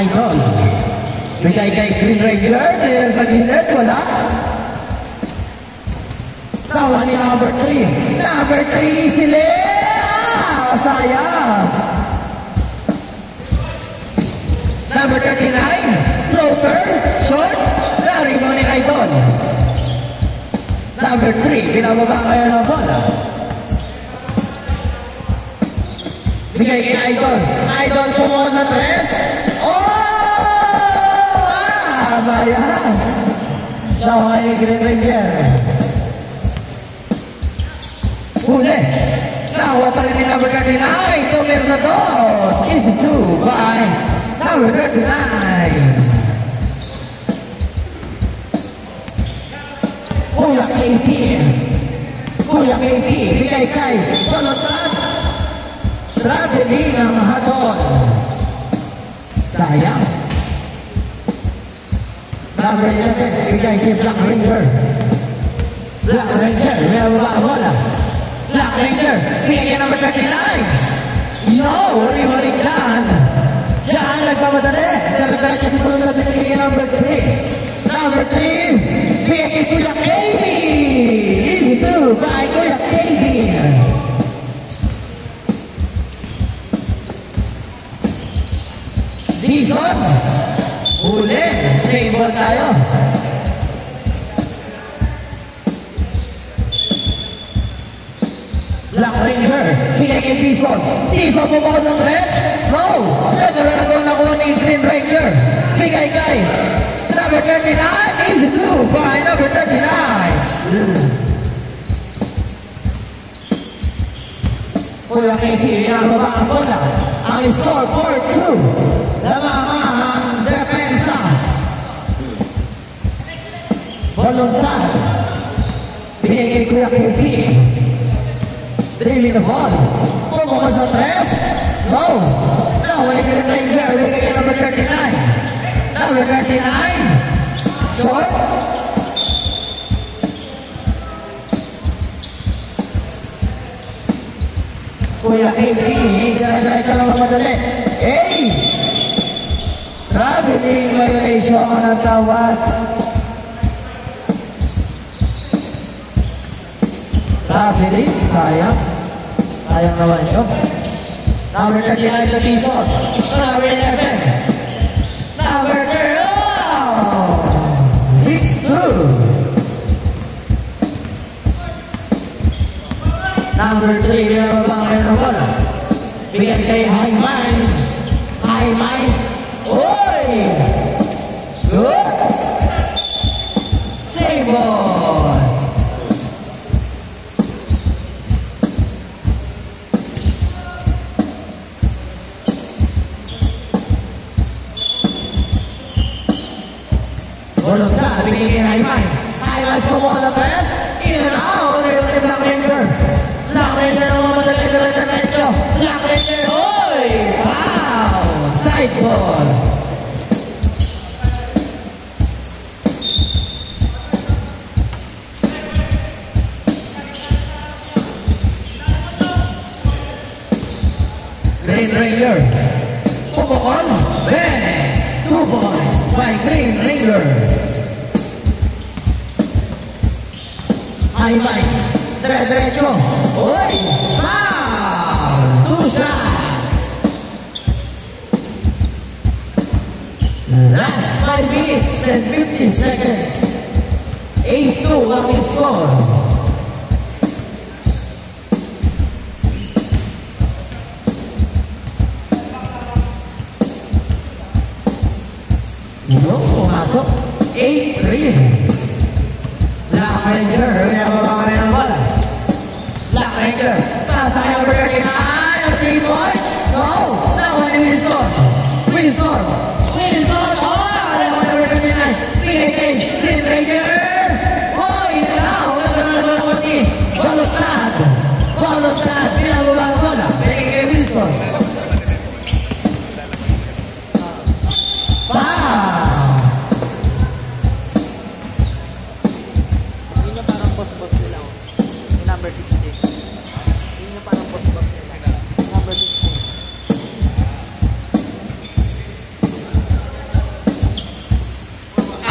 Idol. Bigay kay Green Ranger, dahil sa gilid, wala. Sawa ni number 3. Number 3, sila! Sayang! Number 39, floater, short, lari mo ni Idol. Number 3, binababa kayo ng bola. Bigay kay Idol. Idol pumunta na 3. Oh! Bayan! Sawa ni Green Ranger. Huli! Sawa pa rin ni number 39. Tumir na to. Easy 2 by number 39. Kuya KP. Kuya KP. Bigay kay Solotan. Tragedy ng Hadon. Sayang. Number 11, bigay si Black Ranger. Black Ranger, may bola. Black Ranger, bigay number 39. No, wari-wari dyan. Dyan, nagpamadali. Dala-dala siya sa na binigay number 3. Number 3, bigay kay Kuya KB. Easy 2 by Kuya KB. Jason, huli, save ball tayo. Black Ranger, bigay kay Jason. Jason, bumako ng rest. No, nagkaroon ako nakuha ni Green Ranger. Bigay kay number 39, easy 2 by number 39. Kuya KP, nababa ang bola. Ang score 4-2. Lamang ang depensa. Voluntad. Bigay kay Kuya KP. Drilling the ball. Pumukos sa 3. No. Naway Green Ranger. Bigay kay number 39. Number 39. Short. Kuya KP, diretso lang madali. Hey! Traveling violation ang tawad. Traveling, sayang. Sayang naman yun. Number 39 na piso. Number 11. Number 6-2. Number 3, meron bang meron bola? Bigyan kay High Minds. High Minds. Oy! Good! Save ball! Voluntad, bigyan kay High Minds. High Minds kumuha na 3. In and out. Black Ranger. Black Ranger naman madali diretso. Black Ranger. Oy! Wow! Side ball. Green Ranger. Pumukon. Ben. 2 points by Green Ranger. High Minds. Diretso. Oy! Foul! 2 shots. Last 5 minutes and 50 seconds. 8-2 ang score. No, pumasok. 8-3. Black Ranger, may mababa na yung bola. Black Ranger, tasa yung breaking eye, ang 3 points. No, nakuha ni Wilson. Wilson, nakuha na breaking eye. Pinigay, Green Ranger. Hoy, nakuha ni Voluntad. Voluntad, pinababa ang bola. Pinigay Wilson.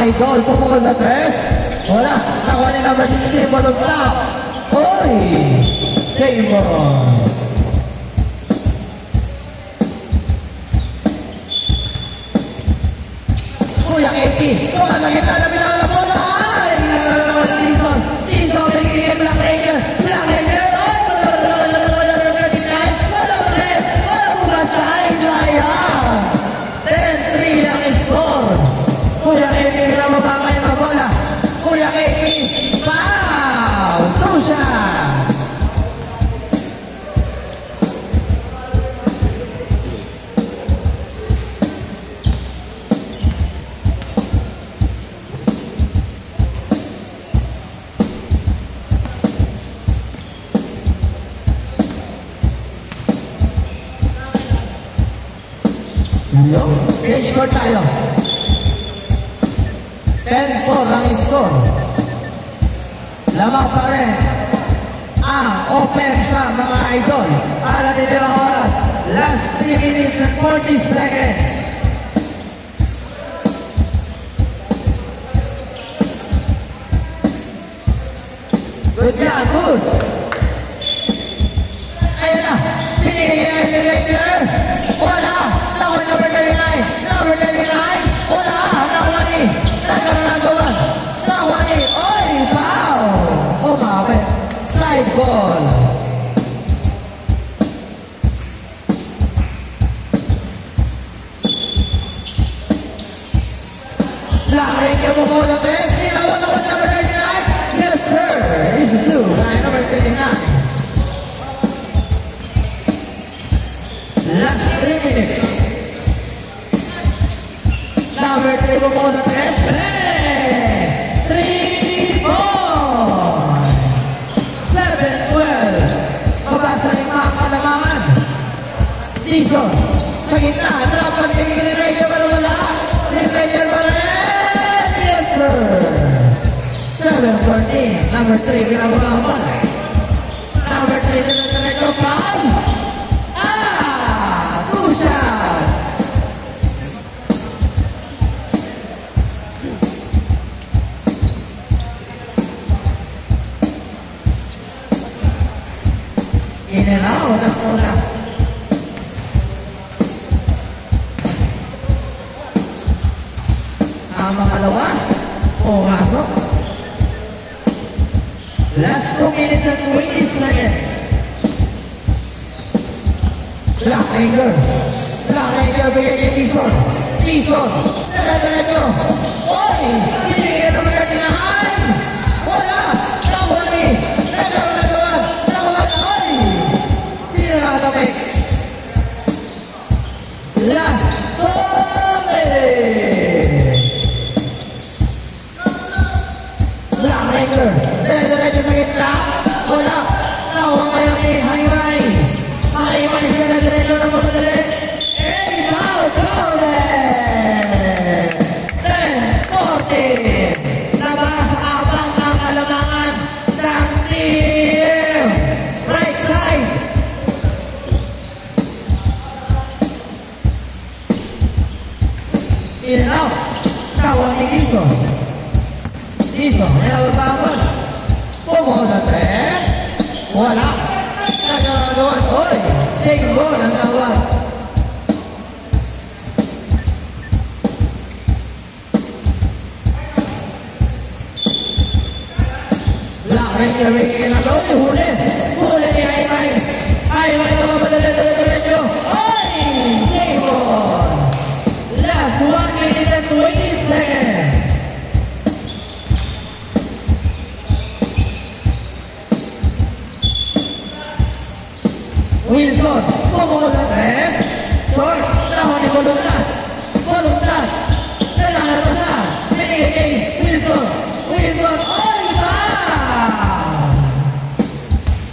idol, pupukol sa tres. Wala, nakuha ni number 16, bottom top. Oy! Seymour. Kuya Eki, tumakas na kita na bilang na bola. Ay, nalalaman na Dizon. Dizon, pinigigil Black Ranger. Black Ranger, ay, sayang. 10-3 ang score. Kuya Eki, bilang mabangay na bola. Kuya Eki, foul! Two shots. I-score tayo. 10-4 ang score. Lamang pa rin ang opensa mga idol. Para titirang oras. Last 3 minutes and 40 seconds. Good job, good. Ayan na. Pinigyan ni Ranger. Wala. Number 39. Number 39. Wala. Nakuha ni. Nakuha ni. Oy, foul. Umabit. Side ball. Laki niya mo po na tres. Sinawa na ko number 39. Yes, sir. This is Sue. Number 39. Last 3 minutes. Number 3 po po na tres. 3-4. 7-12. Mabasa ni mga kalamangan. Dizon. Sa gitna. Dapat tingin ni Ranger para wala. Ni Ranger para yes, sir. 7-14. Number 3 pinabukaman. Number 3 pinagkakita pa. Two shots. In and out ang una. Ang makalawa, pumasok. Last 2 minutes and 20 seconds. Black Ranger. Black Ranger bigay kay Dizon. Dizon. Dala-dala. Oy! Binigay na mga tinahan. Wala. Nakuha ni. Nagkaroon. Oy! Sino nakatapik? Last 2 minutes. Black Ranger. Dala-dala sa gitna. Wala. Nakuha kayo ni High Rise. High Rise na diretso ng mapadali. And foul corner. 10-14. Nabasa-abang ang alamangan ng team. Right side. In and out. Tawa ni Dizon. Dizon. Nalabang. Pumuha sa tres. Wala. Nagagawan. Oy! Seymour ang tawag. Black Ranger bigay na doon. Huli. Huli ni High Rise. High Rise na mapadala-dala-dala. Oy! Seymour. Last 1 minute and 20 seconds. Wilson, pumuha sa tres. Short, nakuha ni Voluntas. Voluntas. Kailangan pa sa. Binigay kay Wilson. Wilson, oy! Foul!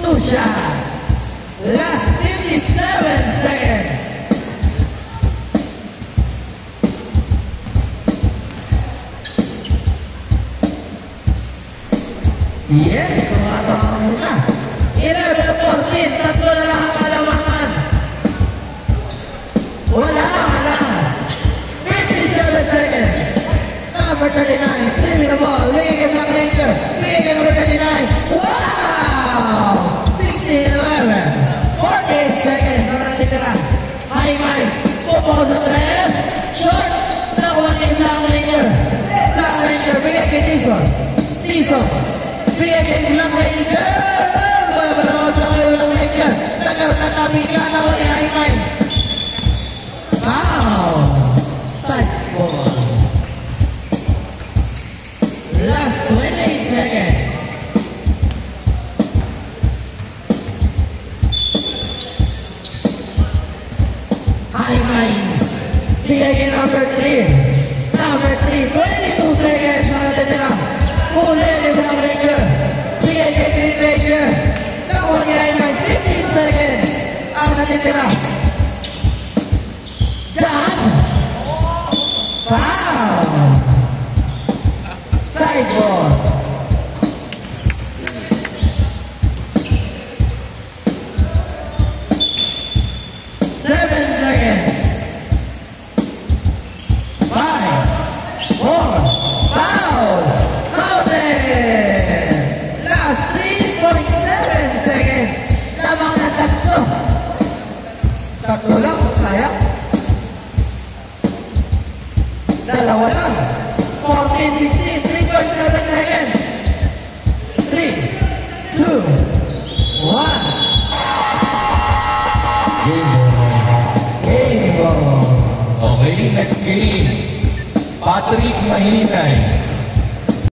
Two shots. Last 57 seconds. Yes, tumatawag muna. 11-14, tatlo na lang ang kalamangan. Wala. 57 seconds. Number 39. Clearing the ball. Leading Black Ranger. Leading number 39. Wow! 16-11. 48 seconds. Ano natitira? High mind. Football sa left. Short. Nakuha ni Black Ranger. Black Ranger. Bigay kay Tison. Tison. Bigay kay Black Ranger. Wala ba naman sa kayo Black Ranger? Nagkatabi ka na ko ni High mind. Wow! Side ball. Last 28 seconds. High minds. Bigay kay number 3. Number 3. 22 seconds na natitira. Huli ni Black Ranger. Bigay kay Green Ranger. Nakuha ni High minds. 15 seconds ang natitira. Done. Wow. Side ball. Seven seconds. 5, 4, foul. Counted. Last 3.7 seconds. Lamang na tatlo. Tatlo lang, sayang. Dalawa lang. 14, 16, 3.7 seconds. 3, 2, 1. Game ball. Okay, next game. Patrick Mahinay.